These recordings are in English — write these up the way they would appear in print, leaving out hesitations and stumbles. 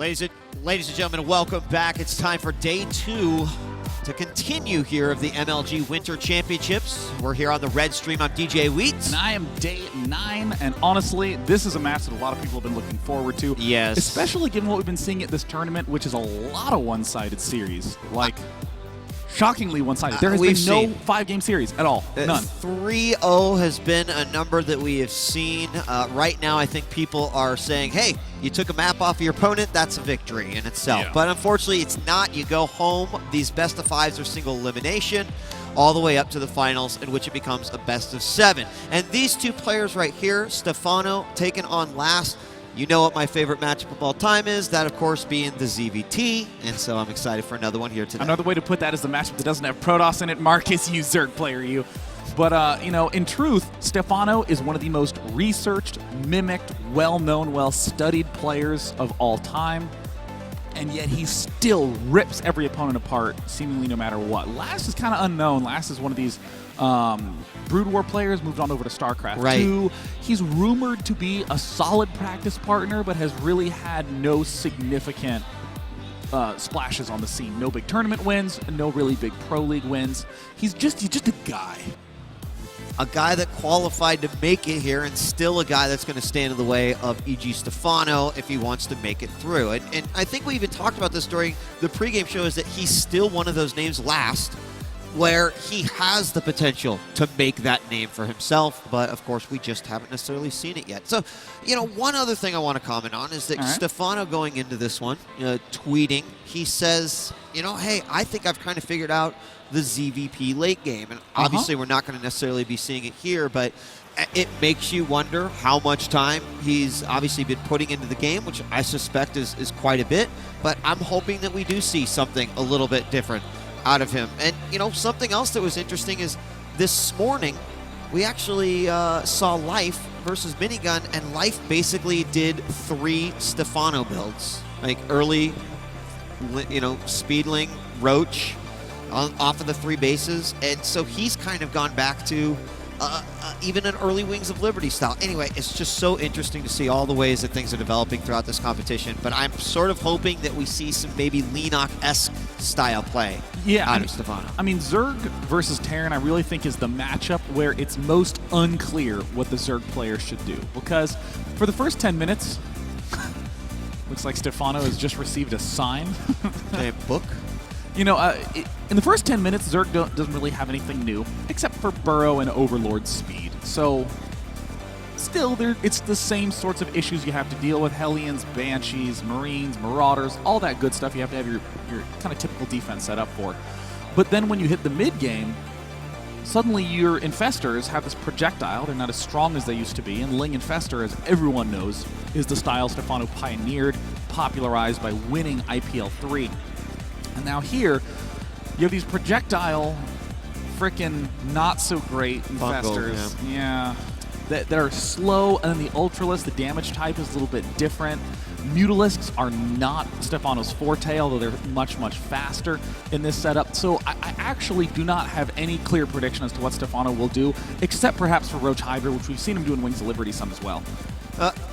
Ladies and gentlemen, welcome back. It's time for day 2 to continue here of the MLG Winter Championships. We're here on the red stream. I'm djwheat. And I am day 9, and honestly, this is a match that a lot of people have been looking forward to. Yes. Especially given what we've been seeing at this tournament, which is a lot of one-sided series. Like, shockingly one-sided. There has been no 5-game series at all. None. 3-0 has been a number that we have seen. Right now, I think people are saying, hey, you took a map off of your opponent, that's a victory in itself. Yeah. But unfortunately, it's not. You go home. These best of 5s are single elimination, all the way up to the finals, in which it becomes a best of 7. And these two players right here, Stephano taking on last. You know what my favorite matchup of all time is. That, of course, being the ZVT. And so I'm excited for another one here today. Another way to put that is the matchup that doesn't have Protoss in it. Marcus, you Zerg player, you. But, you know, in truth, Stephano is one of the most researched, mimicked, well-known, well-studied players of all time. And yet he still rips every opponent apart, seemingly no matter what. Last is kind of unknown. Last is one of these Brood War players, moved on over to STARCRAFT 2. He's rumored to be a solid practice partner, but has really had no significant splashes on the scene. No big tournament wins, no really big pro league wins. He's just a guy. A guy that qualified to make it here, and still a guy that's going to stand in the way of E.G. Stephano if he wants to make it through. And I think we even talked about this during the pregame show, is that he's still one of those names last where he has the potential to make that name for himself, but of course we just haven't necessarily seen it yet. So, you know, one other thing I want to comment on is that Stephano going into this one, tweeting, he says, you know, hey, I think I've kind of figured out the ZVP late game. And obviously we're not going to necessarily be seeing it here, but it makes you wonder how much time he's obviously been putting into the game, which I suspect is quite a bit, but I'm hoping that we do see something a little bit different out of him. And, you know, something else that was interesting is this morning we actually saw Life versus Minigun, and Life basically did 3 Stephano builds, like early, you know, Speedling, Roach, off of the 3 bases, and so he's kind of gone back to even an early Wings of Liberty style. Anyway, it's just so interesting to see all the ways that things are developing throughout this competition, but I'm sort of hoping that we see some maybe Leenock-esque style play out of Stephano. I mean, Zerg versus Terran I really think is the matchup where it's most unclear what the Zerg player should do, because for the first 10 minutes, looks like Stephano has just received a sign. A book? You know, in the first 10 minutes, Zerg doesn't really have anything new, except for Burrow and Overlord speed. So, still, it's the same sorts of issues you have to deal with. Hellions, Banshees, Marines, Marauders, all that good stuff you have to have your kind of typical defense set up for. But then when you hit the mid-game, suddenly your Infestors have this projectile. They're not as strong as they used to be, and Ling Infestor, as everyone knows, is the style Stephano pioneered, popularized by winning IPL 3. And now here, you have these projectile, frickin' not so great Infestors. Yeah. That are slow, and then the Ultralisk, the damage type is a little bit different. Mutalisks are not Stephano's forte, although they're much, much faster in this setup. So I actually do not have any clear prediction as to what Stephano will do, except perhaps for Roach Hydra, which we've seen him do in Wings of Liberty some as well.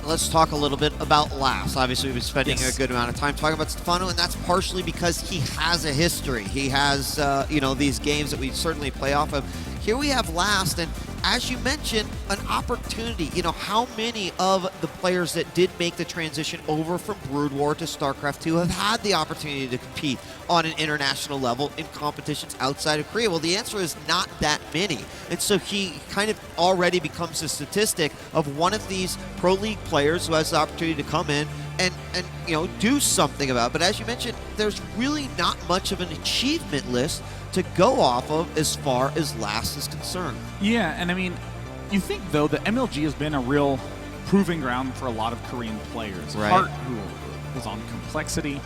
Let's talk a little bit about last. Obviously, we've been spending a good amount of time talking about Stephano, and that's partially because he has a history. He has, you know, these games that we certainly play off of. Here we have last, and as you mentioned, an opportunity. You know, how many of the players that did make the transition over from Brood War to StarCraft 2 have had the opportunity to compete on an international level in competitions outside of Korea? Well, the answer is not that many. And so he kind of already becomes a statistic of one of these pro league players who has the opportunity to come in and you know, do something about it. But as you mentioned, there's really not much of an achievement list to go off of as far as last is concerned. Yeah, and I mean, you think, though, that MLG has been a real proving ground for a lot of Korean players. Right. Hart, who was on Complexity.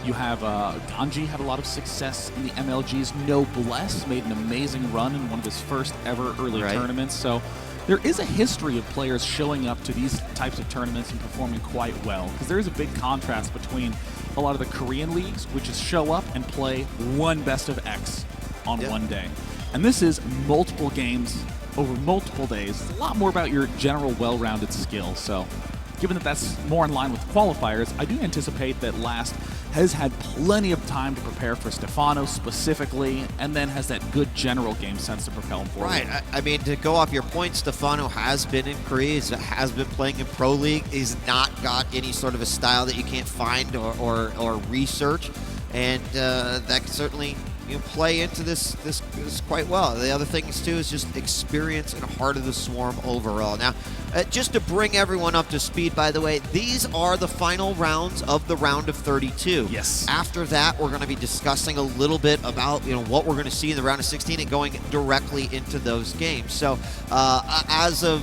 You have Ganji had a lot of success in the MLG's Noblesse, made an amazing run in one of his first ever early tournaments. So there is a history of players showing up to these types of tournaments and performing quite well, because there is a big contrast between a lot of the Korean leagues, which is show up and play one best of X on one day. And this is multiple games over multiple days. It's a lot more about your general well-rounded skill. So given that that's more in line with qualifiers, I do anticipate that Last has had plenty of time to prepare for Stephano specifically, and then has that good general game sense to propel him forward. Right. I mean, to go off your point, Stephano has been in Korea, has been playing in Pro League. He's not got any sort of a style that you can't find or research, and that can certainly play into this quite well. The other things too is just experience and Heart of the Swarm overall. Now, just to bring everyone up to speed, by the way, these are the final rounds of the round of 32. Yes. After that, we're going to be discussing a little bit about what we're going to see in the round of 16 and going directly into those games. So as of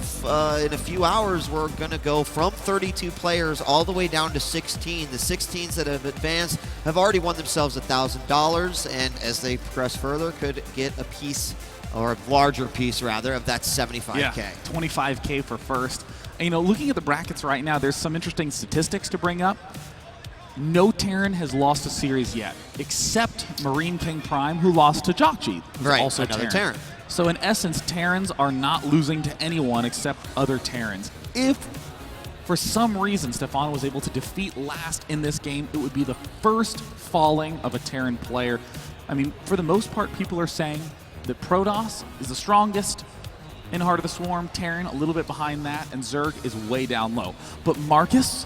in a few hours, we're going to go from 32 players all the way down to 16. The 16s that have advanced have already won themselves $1,000, and as they progress further, could get a piece, or a larger piece rather, of that 75K. Yeah, 25K for first. And, looking at the brackets right now, there's some interesting statistics to bring up. No Terran has lost a series yet, except Marine King Prime, who lost to Jockji, who's Right, also another Terran. Terran. So in essence, Terrans are not losing to anyone except other Terrans. If for some reason Stephano was able to defeat Last in this game, it would be the first falling of a Terran player. I mean, for the most part, people are saying that Protoss is the strongest in Heart of the Swarm, Terran a little bit behind that, and Zerg is way down low. But Marcus,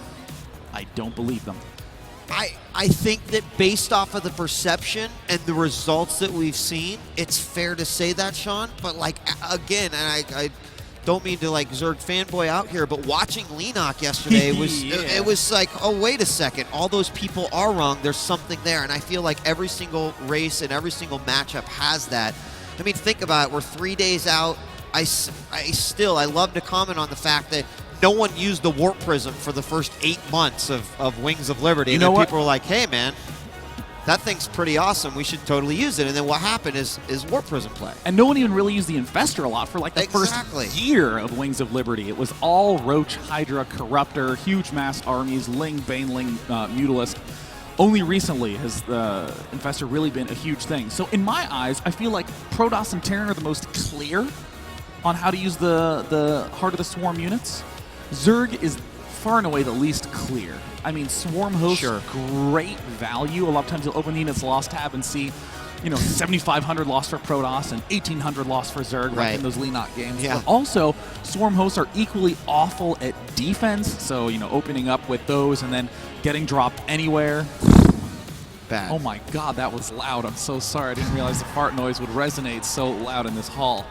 I don't believe them. I think that based off of the perception and the results that we've seen, it's fair to say that, Sean. But again, and I don't mean to Zerg fanboy out here, but watching Leenock yesterday was Yeah. it was like, oh, wait a second, all those people are wrong. There's something there, and I feel like every single race and every single matchup has that. I mean, think about it. We're 3 days out. I love to comment on the fact that no one used the Warp Prism for the first 8 months of Wings of Liberty. You know what? People were like, hey, man, that thing's pretty awesome. We should totally use it. And then what happened is Warp Prism play. And no one even really used the Infestor a lot for the Exactly. first year of Wings of Liberty. It was all Roach, Hydra, Corruptor, huge mass armies, Ling, Baneling, Mutalist. Only recently has the Infestor really been a huge thing. So in my eyes, I feel like Protoss and Terran are the most clear on how to use the Heart of the Swarm units. Zerg is far and away the least clear. I mean, Swarm Host, Sure. great value. A lot of times you'll open the units lost tab and see, 7,500 lost for Protoss and 1,800 lost for Zerg, Right. like in those Leenock games. Yeah. But also, Swarm Hosts are equally awful at defense, so, opening up with those and then getting dropped anywhere. Bad. Oh my god, that was loud. I'm so sorry. I didn't realize the fart noise would resonate so loud in this hall.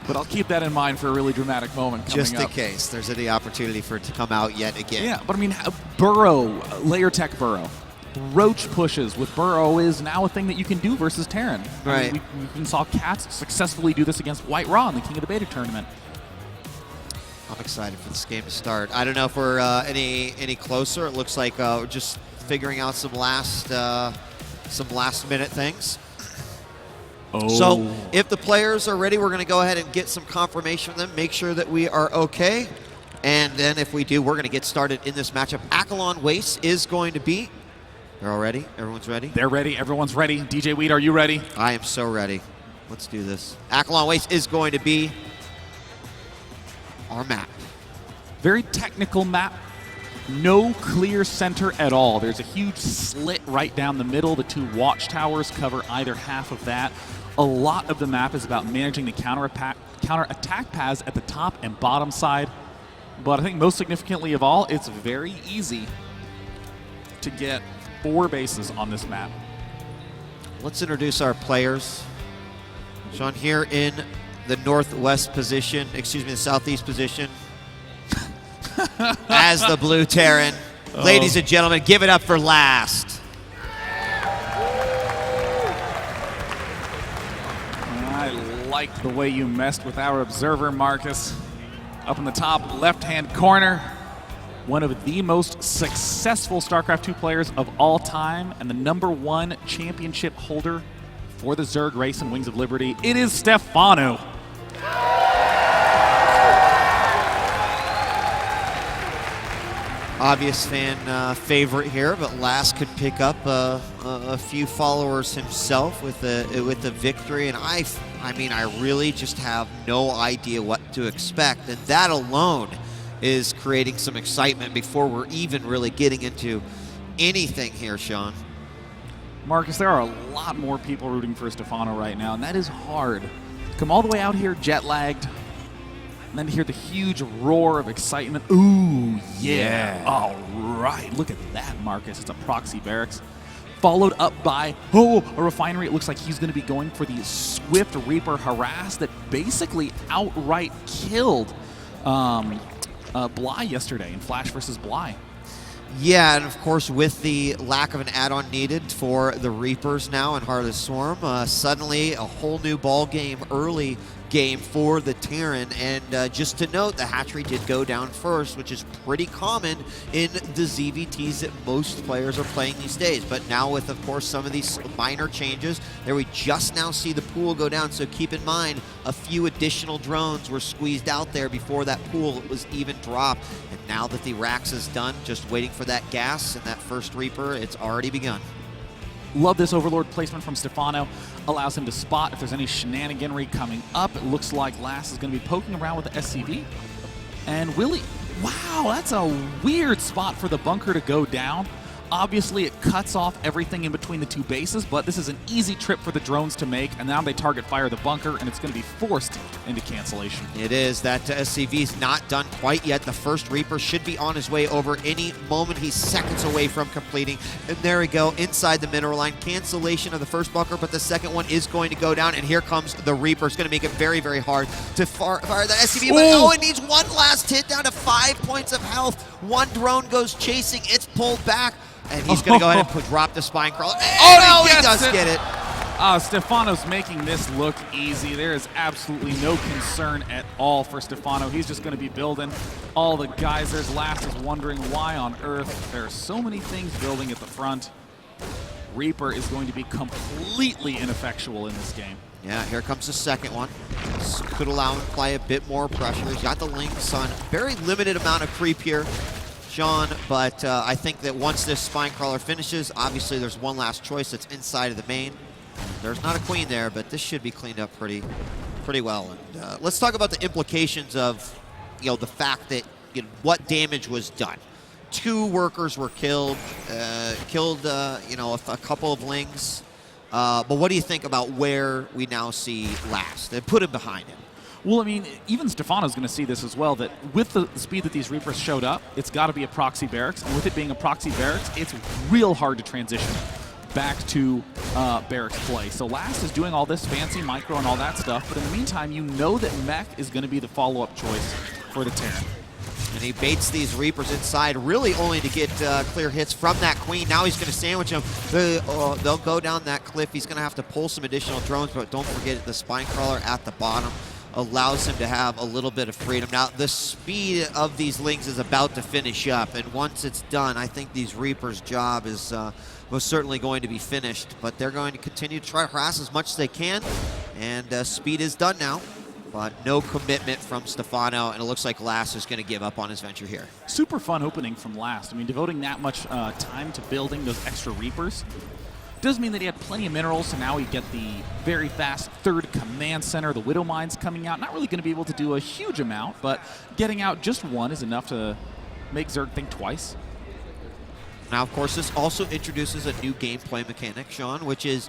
But I'll keep that in mind for a really dramatic moment coming Just in up. case there's any opportunity for it to come out yet again. Yeah, but I mean, Burrow, layer tech Burrow. Roach pushes with Burrow is now a thing that you can do versus Terran. Right. I mean, we even saw Cats successfully do this against White Raw in the King of the Beta tournament. I'm excited for this game to start. I don't know if we're any closer. It looks like just figuring out some last minute things. Oh. So if the players are ready, we're going to go ahead and get some confirmation from them, make sure that we are okay. And then if we do, we're going to get started in this matchup. Akalon Waste is going to be. They're all ready? Everyone's ready? They're ready. Everyone's ready. djwheat, are you ready? I am so ready. Let's do this. Akalon Waste is going to be our map. Very technical map. No clear center at all. There's a huge slit right down the middle. The two watchtowers cover either half of that. A lot of the map is about managing the counter-attack paths at the top and bottom side. But I think most significantly of all, it's very easy to get 4 bases on this map. Let's introduce our players. Sean, here in the northwest position, excuse me, the southeast position, as the Blue Terran. Ladies and gentlemen, give it up for Last. I like the way you messed with our observer, Marcus. Up in the top left-hand corner, one of the most successful StarCraft 2 players of all time and the #1 championship holder for the Zerg race in Wings of Liberty. It is Stephano. Obvious fan favorite here, but Last could pick up a few followers himself with the victory, and I mean, I really just have no idea what to expect, and that alone is creating some excitement before we're even really getting into anything here, Sean. Marcus, there are a lot more people rooting for Stephano right now, and that is hard. Come all the way out here jet lagged, and then to hear the huge roar of excitement. Ooh, yeah. All right. Look at that, Marcus. It's a proxy barracks. Followed up by, a refinery. It looks like he's going to be going for the Swift Reaper harass that basically outright killed Bly yesterday in Flash versus Bly. Yeah, and of course, with the lack of an add-on needed for the Reapers now in Heart of the Swarm, suddenly a whole new ball game, early game for the Terran. And just to note, the hatchery did go down first, which is pretty common in the ZVTs that most players are playing these days. But now with, of course, some of these minor changes, there we just now see the pool go down. So keep in mind, a few additional drones were squeezed out there before that pool was even dropped. And now that the Rax is done, just waiting for that gas and that first Reaper, it's already begun. Love this Overlord placement from Stephano. Allows him to spot if there's any shenaniganry coming up. It looks like Lass is going to be poking around with the SCV. And Willie, wow, that's a weird spot for the bunker to go down. Obviously, it cuts off everything in between the two bases, but this is an easy trip for the drones to make, and now they target fire the bunker, and it's going to be forced into cancellation. It is. That SCV is not done quite yet. The first Reaper should be on his way over any moment. He's seconds away from completing. And there we go, inside the mineral line. Cancellation of the first bunker, but the second one is going to go down, and here comes the Reaper. It's going to make it very, very hard to fire that SCV, but it needs one last hit down to 5 points of health. One drone goes chasing. It's pulled back. And he's going to go ahead and drop the spine crawler. Oh, he does get it. Stephano's making this look easy. There is absolutely no concern at all for Stephano. He's just going to be building all the geysers. Last is wondering why on earth there are so many things building at the front. Reaper is going to be completely ineffectual in this game. Yeah, here comes the second one. This could allow him to apply a bit more pressure. He's got the Lynx on. Very limited amount of creep here, Sean, but I think that once this spine crawler finishes, obviously there's one last choice that's inside of the main. There's not a queen there, but this should be cleaned up pretty well. And let's talk about the implications of, the fact that what damage was done. 2 workers were killed, a couple of Lings. But what do you think about where we now see Last? They put him behind him. Well, I mean, even Stephano's going to see this as well, that with the speed that these Reapers showed up, it's got to be a proxy barracks. And with it being a proxy barracks, it's real hard to transition back to barracks play. So Last is doing all this fancy micro and all that stuff, but in the meantime, you know that Mech is going to be the follow-up choice for the Terran. And he baits these Reapers inside, really only to get clear hits from that Queen. Now he's going to sandwich them. They'll go down that cliff. He's going to have to pull some additional drones, but don't forget the spine crawler at the bottom allows him to have a little bit of freedom. Now, the speed of these Lings is about to finish up, and once it's done, I think these Reapers' job is most certainly going to be finished, but they're going to continue to try to harass as much as they can, and speed is done now, but no commitment from Stephano, and it looks like Last is going to give up on his venture here. Super fun opening from Last. I mean, devoting that much time to building those extra Reapers does mean that he had plenty of minerals, so now we get the very fast 3rd command center. The Widow Mines coming out. Not really going to be able to do a huge amount, but getting out just one is enough to make Zerg think twice. Now, of course, this also introduces a new gameplay mechanic, Sean, which is,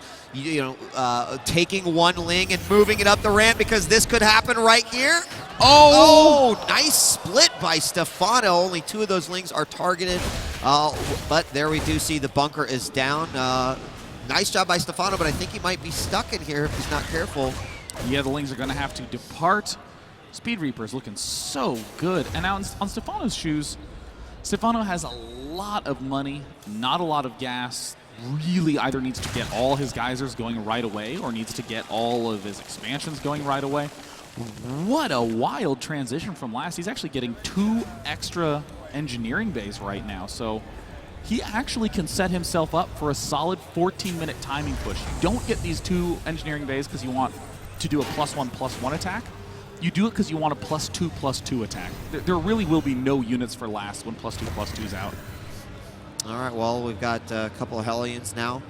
taking one Ling and moving it up the ramp, because this could happen right here. Oh, nice split by Stephano. Only 2 of those Lings are targeted, but there we do see the bunker is down. Nice job by Stephano, but I think he might be stuck in here if he's not careful. Yeah, the Lings are going to have to depart. Speed Reaper's looking so good. And now on Stephano's shoes, Stephano has a lot of money, not a lot of gas. Really either needs to get all his geysers going right away or needs to get all of his expansions going right away. What a wild transition from Last. He's actually getting 2 extra engineering bays right now. So he actually can set himself up for a solid 14-minute timing push. You don't get these 2 engineering bays because you want to do a +1/+1 attack. You do it because you want a +2/+2 attack. There really will be no units for Last when +2/+2 is out. All right, well, we've got a couple of Hellions now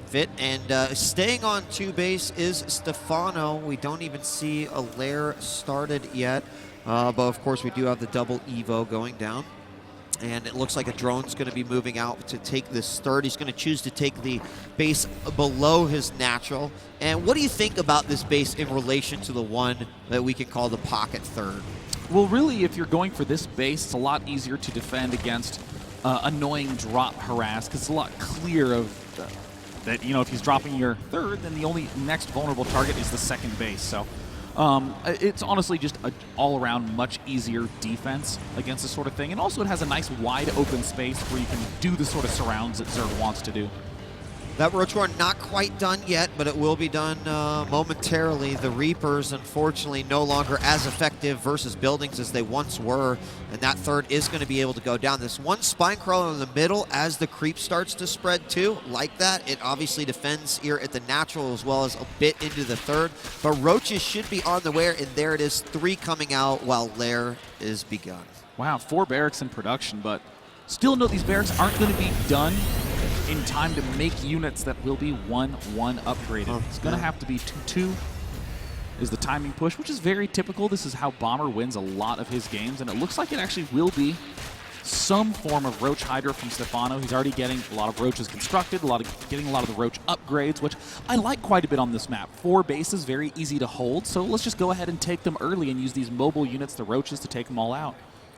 fit, and staying on 2 base is Stephano. We don't even see a lair started yet. But of course, we do have the double Evo going down. And it looks like a drone's going to be moving out to take this third. He's going to choose to take the base below his natural. And what do you think about this base in relation to the one that we can call the pocket third? Well, really, if you're going for this base, it's a lot easier to defend against annoying drop harass, because it's a lot clear of that, you know, if he's dropping your third, then the only next vulnerable target is the second base. So it's honestly just an all-around much easier defense against this sort of thing. And also it has a nice wide open space where you can do the sort of surrounds that Zerg wants to do. That Roach War not quite done yet, but it will be done momentarily. The Reapers, unfortunately, no longer as effective versus buildings as they once were, and that third is going to be able to go down. This one Spine Crawler in the middle as the creep starts to spread too, like that. It obviously defends here at the natural as well as a bit into the third, but Roaches should be on the way, and there it is, 3 coming out while Lair is begun. Wow, 4 barracks in production, but still note these barracks aren't going to be done in time to make units that will be 1-1 upgraded. It's going to have to be 2-2 is the timing push, which is very typical. This is how Bomber wins a lot of his games, and it looks like it actually will be some form of Roach Hydra from Stephano. He's already getting a lot of Roaches constructed, getting a lot of the Roach upgrades, which I like quite a bit on this map. 4 bases, very easy to hold, so let's just go ahead and take them early and use these mobile units, the Roaches, to take them all out.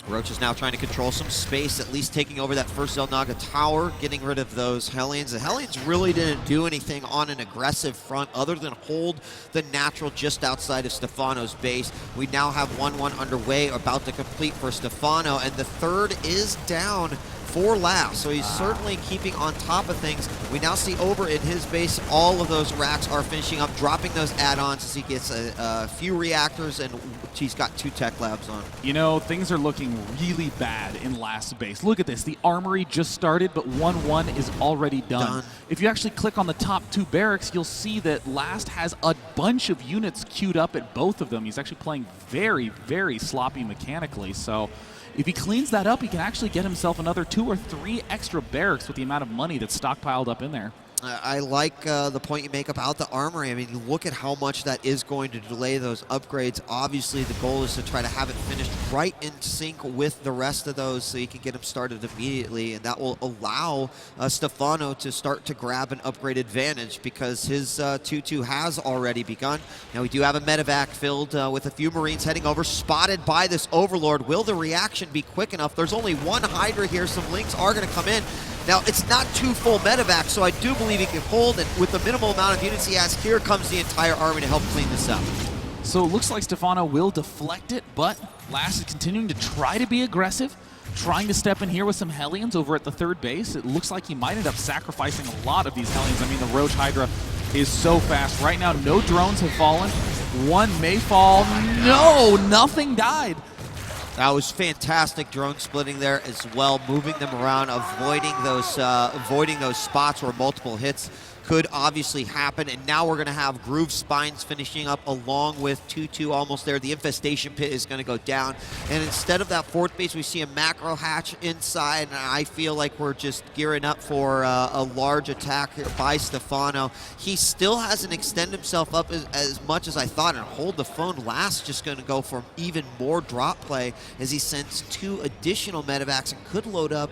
Roach is now trying to control some space, at least taking over that first Zelnaga tower, getting rid of those Hellions. The Hellions really didn't do anything on an aggressive front other than hold the natural just outside of Stephano's base. We now have 1-1 underway, about to complete for Stephano, and the third is down for last, so he's certainly keeping on top of things. We now see over in his base, all of those racks are finishing up, dropping those add-ons as he gets a few reactors, and he's got 2 tech labs on. You know, things are looking really bad in last base. Look at this. The armory just started, but 1-1 is already done. If you actually click on the top 2 barracks, you'll see that last has a bunch of units queued up at both of them. He's actually playing very, very sloppy mechanically, so if he cleans that up, he can actually get himself another 2 or 3 extra barracks with the amount of money that's stockpiled up in there. I like the point you make about the armory. I mean, look at how much that is going to delay those upgrades. Obviously, the goal is to try to have it finished right in sync with the rest of those so you can get them started immediately, and that will allow Stephano to start to grab an upgrade advantage because his 2-2 has already begun. Now, we do have a medevac filled with a few Marines heading over, spotted by this Overlord. Will the reaction be quick enough? There's only 1 Hydra here. Some Links are going to come in. Now, it's not 2 full medevacs, so I do believe he can hold, and with the minimal amount of units he has, here comes the entire army to help clean this up. So it looks like Stephano will deflect it, but Last is continuing to try to be aggressive, trying to step in here with some Hellions over at the 3rd base. It looks like he might end up sacrificing a lot of these Hellions. I mean, the Roach Hydra is so fast. Right now, no drones have fallen. 1 may fall. No, nothing died. That was fantastic drone splitting there as well, moving them around, avoiding those spots where multiple hits could obviously happen. And now we're going to have Groove Spines finishing up along with 2-2 almost there. The Infestation Pit is going to go down. And instead of that 4th base, we see a macro hatch inside. And I feel like we're just gearing up for a large attack here by Stephano. He still hasn't extended himself up as much as I thought. And hold the phone, Last just going to go for even more drop play as he sends 2 additional medevacs and could load up,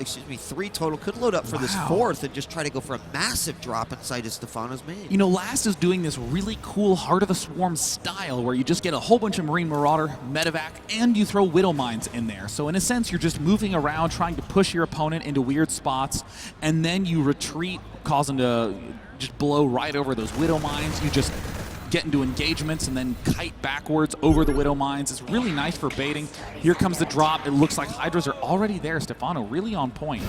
3 total, could load up for this 4th and just try to go for a massive drop inside of Stephano's main. You know, Last is doing this really cool Heart of the Swarm style where you just get a whole bunch of Marine Marauder, medevac, and you throw Widow Mines in there. So in a sense, you're just moving around, trying to push your opponent into weird spots, and then you retreat, cause them to just blow right over those Widow Mines. You just get into engagements and then kite backwards over the Widow Mines. It's really nice for baiting. Here comes the drop. It looks like Hydras are already there. Stephano really on point.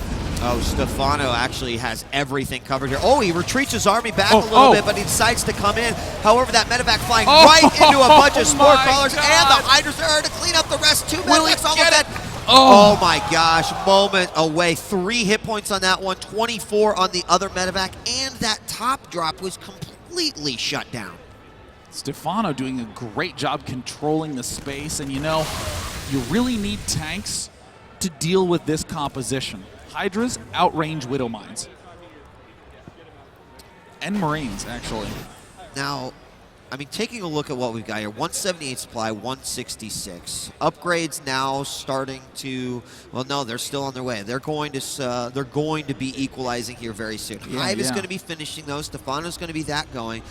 Oh, Stephano actually has everything covered here. Oh, he retreats his army back a little bit, but he decides to come in. However, that medevac flying right into a bunch of Spore Crawlers, and the Hydras are to clean up the rest. 2 medevacs almost dead. Oh my gosh, moment away. 3 hit points on that one, 24 on the other medevac, and that top drop was completely shut down. Stephano doing a great job controlling the space, and you know, you really need tanks to deal with this composition. Hydras outrange Widow Mines. And Marines, actually. Now, I mean, taking a look at what we've got here, 178 supply, 166. Upgrades now starting to, well, no, they're still on their way. They're going to be equalizing here very soon. Hive is going to be finishing those. Stephano's going to be that going.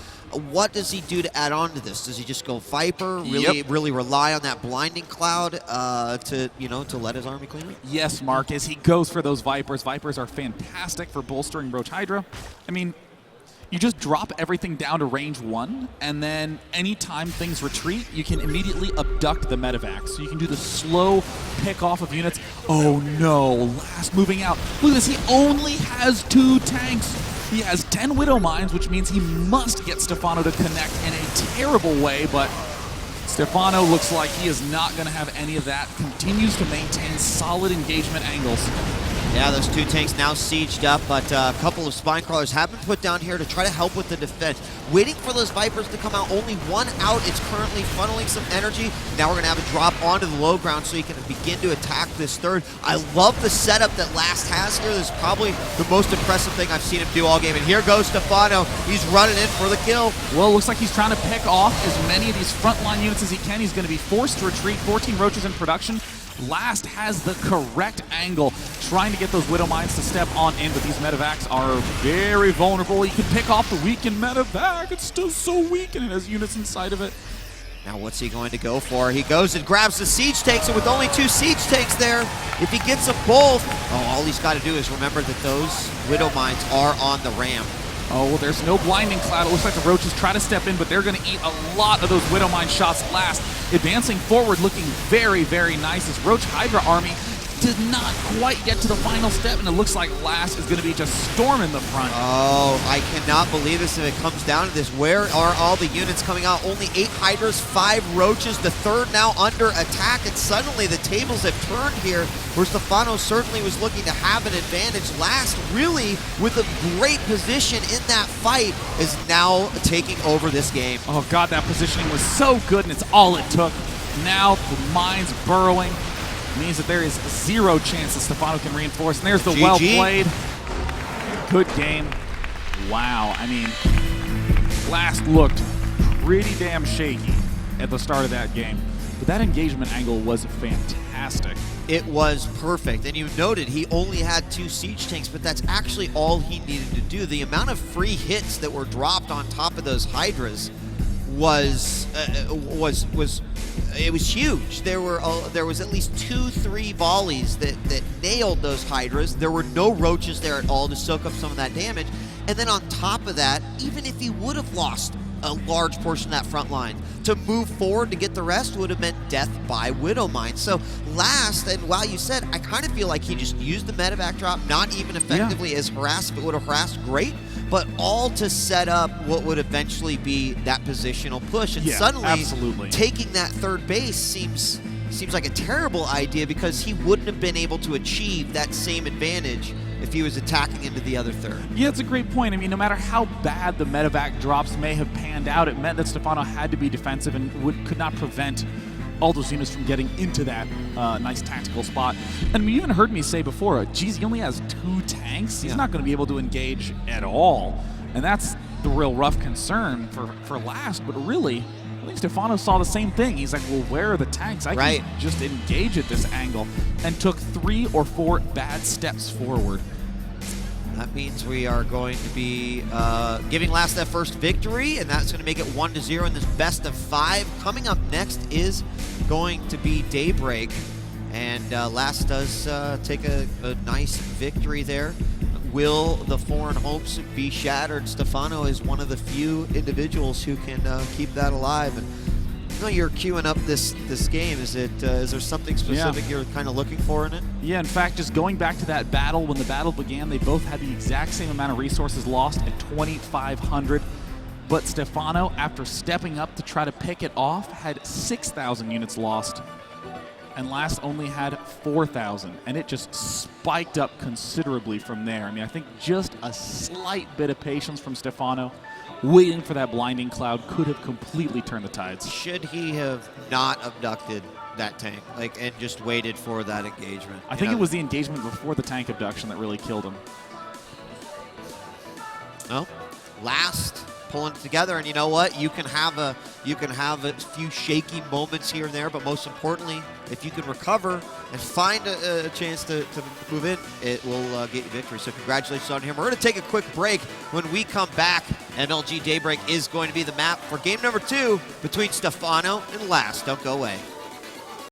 What does he do to add on to this? Does he just go Viper? Really rely on that blinding cloud to let his army clean it? Yes, Marcus. He goes for those Vipers. Vipers are fantastic for bolstering Roach Hydra. I mean, you just drop everything down to range 1, and then anytime things retreat, you can immediately abduct the medevac. So you can do the slow pick off of units. Oh no, Last moving out. Look at this, he only has 2 tanks. He has 10 Widow Mines, which means he must get Stephano to connect in a terrible way, but Stephano looks like he is not going to have any of that. Continues to maintain solid engagement angles. Yeah, those 2 tanks now sieged up, but a couple of spine crawlers have been put down here to try to help with the defense. Waiting for those Vipers to come out. Only 1 out. It's currently funneling some energy. Now we're going to have a drop onto the low ground so he can begin to attack this third. I love the setup that Last has here. This is probably the most impressive thing I've seen him do all game. And here goes Stephano. He's running in for the kill. Well, it looks like he's trying to pick off as many of these frontline units as he can. He's going to be forced to retreat. 14 Roaches in production. Last has the correct angle, trying to get those Widow Mines to step on in, but these medevacs are very vulnerable. You can pick off the weakened medevac. It's still so weak, and it has units inside of it. Now what's he going to go for? He goes and grabs the siege tanks, and with only 2 siege tanks there, if he gets them both, all he's got to do is remember that those Widow Mines are on the ram. Oh, well, there's no blinding cloud. It looks like the Roaches try to step in, but they're going to eat a lot of those Widow Mine shots last. Advancing forward, looking very, very nice. This Roach Hydra army did not quite get to the final step, and it looks like Last is going to be just storming the front. Oh, I cannot believe this if it comes down to this. Where are all the units coming out? Only 8 Hydras, 5 Roaches, the third now under attack, and suddenly the tables have turned here, where Stephano certainly was looking to have an advantage. Last, really, with a great position in that fight, is now taking over this game. Oh, God, that positioning was so good, and it's all it took. Now the mines burrowing means that there is 0 chance that Stephano can reinforce. And there's the well played. Good game. Wow. I mean, Last looked pretty damn shaky at the start of that game. But that engagement angle was fantastic. It was perfect. And you noted he only had 2 siege tanks, but that's actually all he needed to do. The amount of free hits that were dropped on top of those Hydras was huge. There was at least 2-3 volleys that nailed those Hydras. There were no Roaches there at all to soak up some of that damage. And then on top of that, even if he would have lost a large portion of that front line, to move forward to get the rest would have meant death by Widow Mine. So Last, and while you said, I kind of feel like he just used the medevac drop, not even effectively as harassed. If it would have harassed, great, but all to set up what would eventually be that positional push. And suddenly taking that third base seems like a terrible idea, because he wouldn't have been able to achieve that same advantage if he was attacking into the other third. Yeah, it's a great point. I mean, no matter how bad the medevac drops may have panned out, it meant that Stephano had to be defensive and could not prevent all those units from getting into that nice tactical spot. And you even heard me say before, geez, he only has 2 tanks. He's not going to be able to engage at all. And that's the real rough concern for Last. But really, I think Stephano saw the same thing. He's like, well, where are the tanks? I can just engage at this angle. And took 3 or 4 bad steps forward. That means we are going to be giving Last that first victory, and that's going to make it 1-0 in this best of 5. Coming up next is going to be Daybreak, and Last does take a nice victory there. Will the foreign hopes be shattered? Stephano is one of the few individuals who can keep that alive. And I know you're queuing up this game. Is there something specific you're kind of looking for in it? Yeah, in fact, just going back to that battle, when the battle began, they both had the exact same amount of resources lost at 2,500. But Stephano, after stepping up to try to pick it off, had 6,000 units lost. And Last only had 4,000, and it just spiked up considerably from there. I mean, I think just a slight bit of patience from Stephano, waiting for that blinding cloud, could have completely turned the tides. Should he have not abducted that tank, and just waited for that engagement? I think it was the engagement before the tank abduction that really killed him. Well, Last pulling it together. And you know what? You can have a few shaky moments here and there, but most importantly, if you can recover and find a chance to move in, it will get you victory. So congratulations on him. We're going to take a quick break. When we come back, MLG Daybreak is going to be the map for game number 2 between Stephano and Last. Don't go away.